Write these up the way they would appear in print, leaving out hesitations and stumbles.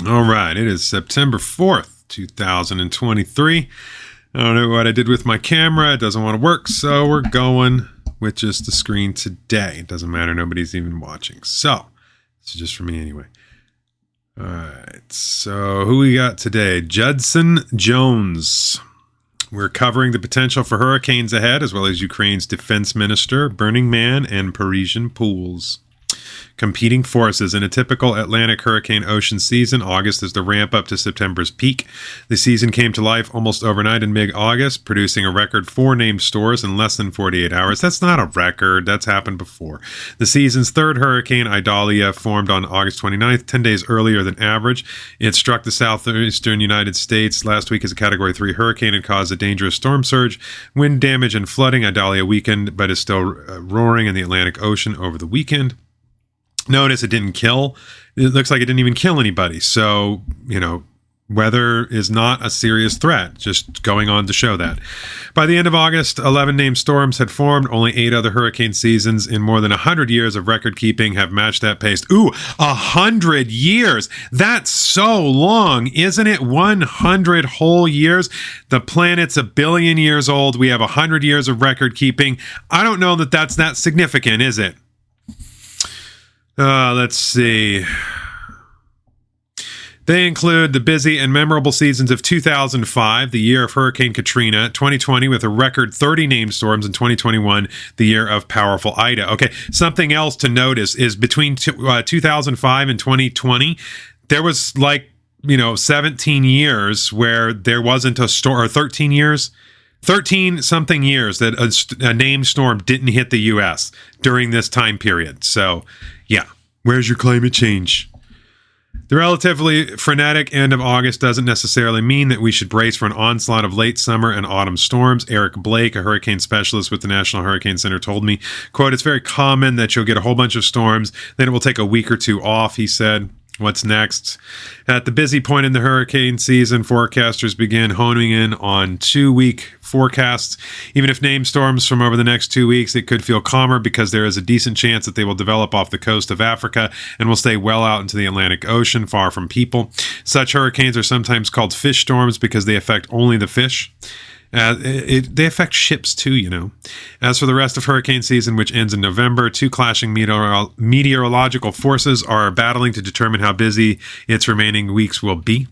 All right, it is September 4th, 2023. I don't know what I did with my camera. It doesn't want to work, so we're going with just the screen today. It doesn't matter. Nobody's even watching. So, this is just for me anyway. All right, so who we got today? Judson Jones. We're covering the potential for hurricanes ahead, as well as Ukraine's defense minister, Burning Man, and Parisian pools. Competing forces in a typical Atlantic hurricane ocean season, August is the ramp up to September's peak. The season came to life almost overnight in mid-August, producing a record 4 named storms in less than 48 hours. That's not a record. That's happened before. The season's third hurricane, Idalia, formed on August 29th, 10 days earlier than average. It struck the southeastern United States last week as a Category 3 hurricane and caused a dangerous storm surge, wind damage, and flooding. Idalia weakened, but is still roaring in the Atlantic Ocean over the weekend. Notice it didn't kill. It looks like it didn't even kill anybody. So, weather is not a serious threat. Just going on to show that. By the end of August, 11 named storms had formed. Only 8 other hurricane seasons in more than 100 years of record keeping have matched that pace. Ooh, 100 years. That's so long, isn't it? 100 whole years. The planet's 1 billion years old. We have 100 years of record keeping. I don't know that that's that significant, is it? Let's see. They include the busy and memorable seasons of 2005, the year of Hurricane Katrina, 2020 with a record 30 named storms, and 2021, the year of powerful Ida. Okay, something else to notice is between 2005 and 2020, there was 17 years where there wasn't a storm, or 13 years. 13 something years that a named storm didn't hit the U.S. during this time period. So, yeah, where's your climate change? The relatively frenetic end of August doesn't necessarily mean that we should brace for an onslaught of late summer and autumn storms. Eric Blake, a hurricane specialist with the National Hurricane Center, told me, quote, "It's very common that you'll get a whole bunch of storms, then it will take a week or two off," he said. What's next? At the busy point in the hurricane season, forecasters begin honing in on 2-week forecasts. Even if named storms from over the next 2 weeks, it could feel calmer because there is a decent chance that they will develop off the coast of Africa and will stay well out into the Atlantic Ocean, far from people. Such hurricanes are sometimes called fish storms because they affect only the fish. They affect ships too, As for the rest of hurricane season, which ends in November, 2 clashing meteorological forces are battling to determine how busy its remaining weeks will be.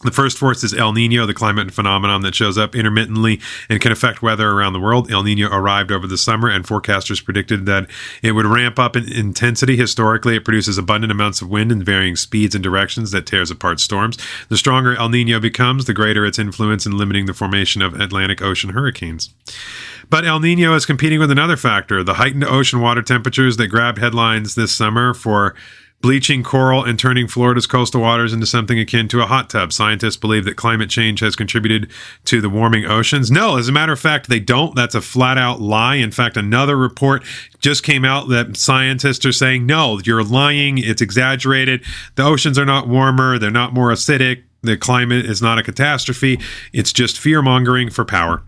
The first force is El Niño, the climate phenomenon that shows up intermittently and can affect weather around the world. El Niño arrived over the summer, and forecasters predicted that it would ramp up in intensity. Historically, it produces abundant amounts of wind in varying speeds and directions that tears apart storms. The stronger El Niño becomes, the greater its influence in limiting the formation of Atlantic Ocean hurricanes. But El Niño is competing with another factor, the heightened ocean water temperatures that grabbed headlines this summer for bleaching coral and turning Florida's coastal waters into something akin to a hot tub. Scientists believe that climate change has contributed to the warming oceans. No, as a matter of fact, they don't. That's a flat-out lie. In fact, another report just came out that scientists are saying, no, you're lying. It's exaggerated. The oceans are not warmer. They're not more acidic. The climate is not a catastrophe. It's just fear-mongering for power.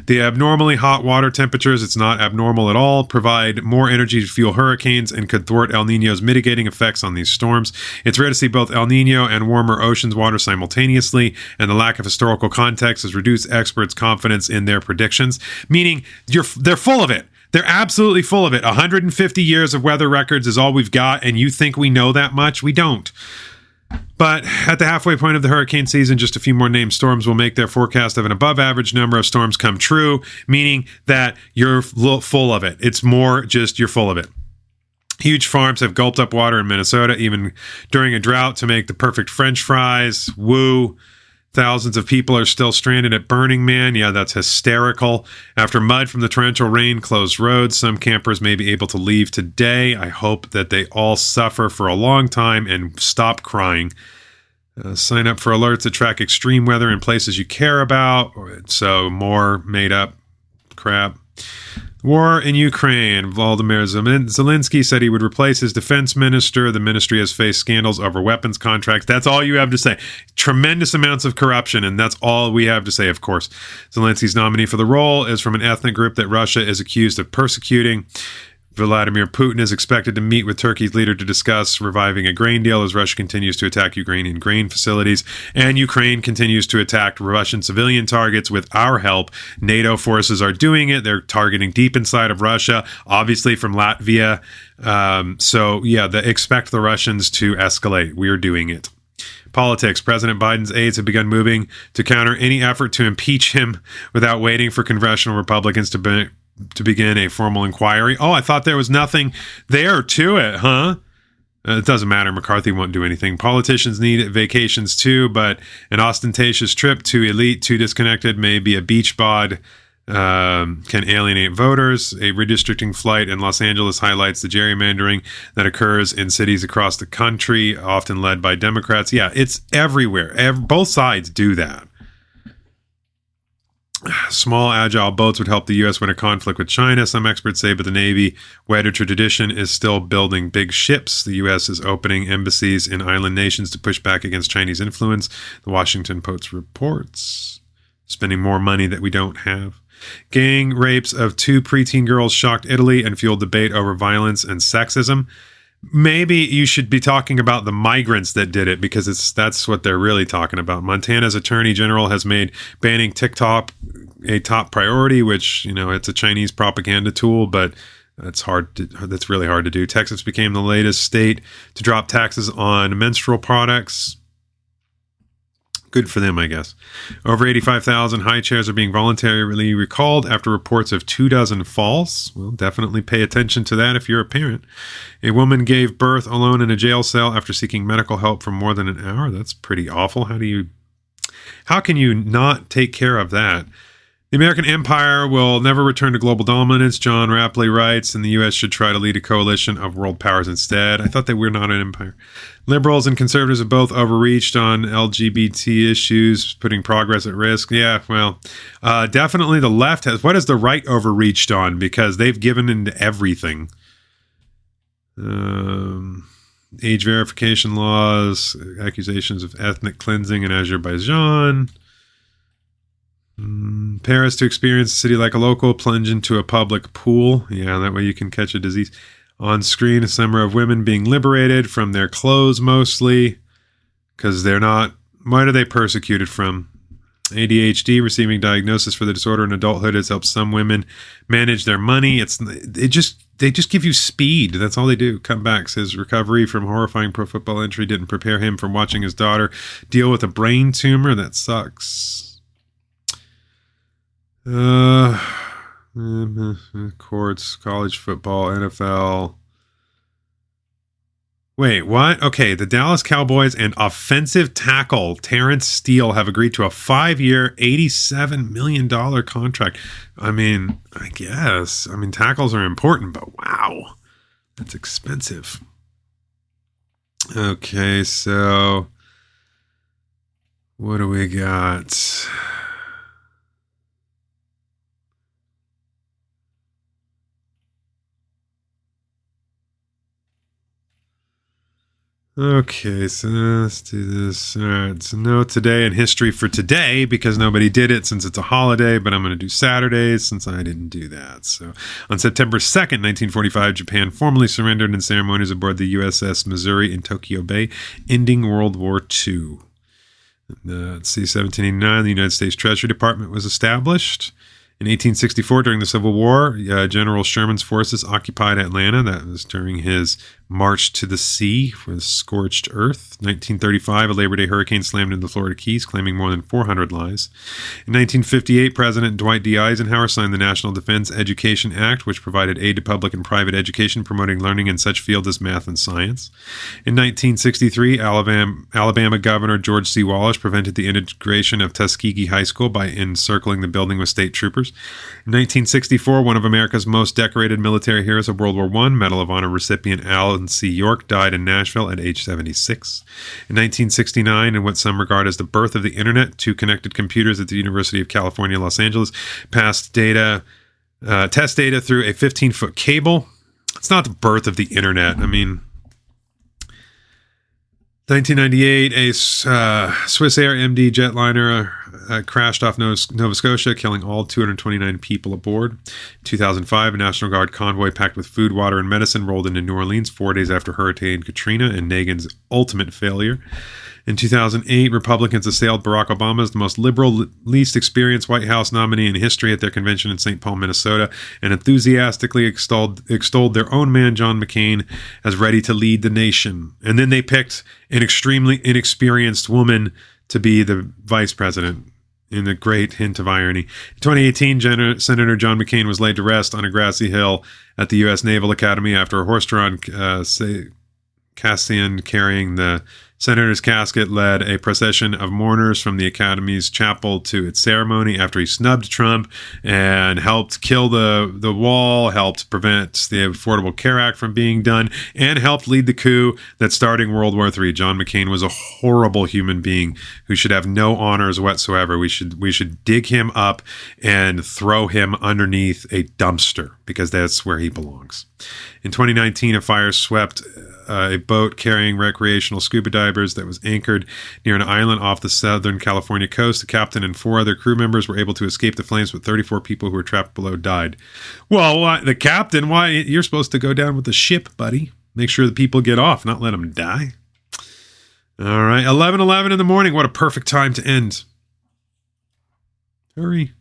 The abnormally hot water temperatures, it's not abnormal at all, provide more energy to fuel hurricanes and could thwart El Niño's mitigating effects on these storms. It's rare to see both El Niño and warmer oceans water simultaneously, and the lack of historical context has reduced experts' confidence in their predictions, meaning they're full of it. They're absolutely full of it. 150 years of weather records is all we've got, and you think we know that much? We don't. But at the halfway point of the hurricane season, just a few more named storms will make their forecast of an above-average number of storms come true, meaning that you're full of it. It's more just you're full of it. Huge farms have gulped up water in Minnesota, even during a drought, to make the perfect French fries. Woo! Thousands of people are still stranded at Burning Man. Yeah, that's hysterical. After mud from the torrential rain closed roads, some campers may be able to leave today. I hope that they all suffer for a long time and stop crying. Sign up for alerts that track extreme weather in places you care about. So more made up crap. War in Ukraine. Volodymyr Zelensky said he would replace his defense minister. The ministry has faced scandals over weapons contracts. That's all you have to say. Tremendous amounts of corruption, and that's all we have to say, of course. Zelensky's nominee for the role is from an ethnic group that Russia is accused of persecuting. Vladimir Putin is expected to meet with Turkey's leader to discuss reviving a grain deal as Russia continues to attack Ukrainian grain facilities, and Ukraine continues to attack Russian civilian targets with our help. NATO forces are doing it. They're targeting deep inside of Russia, obviously from Latvia. Expect the Russians to escalate. We're doing it. Politics. President Biden's aides have begun moving to counter any effort to impeach him without waiting for congressional Republicans to begin a formal inquiry. Oh, I thought there was nothing there to it, huh? It doesn't matter. McCarthy won't do anything. Politicians need vacations too, but an ostentatious trip too elite, too disconnected, maybe a beach bod can alienate voters. A redistricting flight in Los Angeles highlights the gerrymandering that occurs in cities across the country, often led by Democrats. Yeah, it's everywhere. Both sides do that. Small, agile boats would help the U.S. win a conflict with China, some experts say, but the Navy, wedded to tradition, is still building big ships. The U.S. is opening embassies in island nations to push back against Chinese influence, the Washington Post reports. Spending more money that we don't have. Gang rapes of 2 preteen girls shocked Italy and fueled debate over violence and sexism. Maybe you should be talking about the migrants that did it, because that's what they're really talking about. Montana's attorney general has made banning TikTok a top priority, which, it's a Chinese propaganda tool, but that's really hard to do. Texas became the latest state to drop taxes on menstrual products. Good for them, I guess. Over 85,000 high chairs are being voluntarily recalled after reports of 24 falls. Well, definitely pay attention to that if you're a parent. A woman gave birth alone in a jail cell after seeking medical help for more than an hour. That's pretty awful. How can you not take care of that? The American empire will never return to global dominance, John Rapley writes, and the U.S. should try to lead a coalition of world powers instead. I thought that we're not an empire. Liberals and conservatives have both overreached on LGBT issues, putting progress at risk. Yeah, well, definitely the left has. What has the right overreached on? Because they've given into everything. Age verification laws, accusations of ethnic cleansing in Azerbaijan. Paris to experience a city like a local, plunge into a public pool. Yeah, that way you can catch a disease. On screen, a summer of women being liberated from their clothes mostly, because they're not. What are they persecuted from? ADHD, receiving diagnosis for the disorder in adulthood has helped some women manage their money. They just give you speed. That's all they do. Comebacks. His recovery from horrifying pro football injury didn't prepare him from watching his daughter deal with a brain tumor. That sucks. Courts, college football, NFL. Wait, what? Okay, the Dallas Cowboys and offensive tackle Terrence Steele have agreed to a 5-year, $87 million contract. I guess. Tackles are important, but wow, that's expensive. Okay, so what do we got? Okay, so let's do this. All right, so no today and history for today, because nobody did it since it's a holiday, but I'm going to do Saturdays since I didn't do that. So on September 2nd, 1945, Japan formally surrendered in ceremonies aboard the USS Missouri in Tokyo Bay, ending World War II. Let's see, 1789, the United States Treasury Department was established. In 1864, during the Civil War, General Sherman's forces occupied Atlanta. That was during his march to the sea for the scorched earth. 1935, a Labor Day hurricane slammed into the Florida Keys, claiming more than 400 lives. In 1958, President Dwight D. Eisenhower signed the National Defense Education Act, which provided aid to public and private education, promoting learning in such fields as math and science. In 1963, Alabama Governor George C. Wallace prevented the integration of Tuskegee High School by encircling the building with state troopers. In 1964, one of America's most decorated military heroes of World War I, Medal of Honor recipient Alan C. York, died in Nashville at age 76. In 1969, in what some regard as the birth of the Internet, 2 connected computers at the University of California, Los Angeles, passed test data through a 15-foot cable. It's not the birth of the Internet. 1998, a Swiss Air MD jetliner crashed off Nova Scotia, killing all 229 people aboard. In 2005, a National Guard convoy packed with food, water, and medicine rolled into New Orleans 4 days after Hurricane Katrina and Nagin's ultimate failure. In 2008, Republicans assailed Barack Obama as the most liberal, least experienced White House nominee in history at their convention in St. Paul, Minnesota, and enthusiastically extolled their own man, John McCain, as ready to lead the nation. And then they picked an extremely inexperienced woman to be the vice president, in a great hint of irony. In 2018, Senator John McCain was laid to rest on a grassy hill at the U.S. Naval Academy after a horse-drawn Cassian carrying the senator's casket led a procession of mourners from the Academy's chapel to its ceremony after he snubbed Trump and helped kill the wall, helped prevent the Affordable Care Act from being done, and helped lead the coup that's starting World War III. John McCain was a horrible human being who should have no honors whatsoever. We should dig him up and throw him underneath a dumpster because that's where he belongs. In 2019, a fire swept a boat carrying recreational scuba divers that was anchored near an island off the southern California coast. The captain and 4 other crew members were able to escape the flames, but 34 people who were trapped below died. Well, the captain, why? You're supposed to go down with the ship, buddy. Make sure the people get off, not let them die. All right, 11:11 in the morning. What a perfect time to end. Hurry.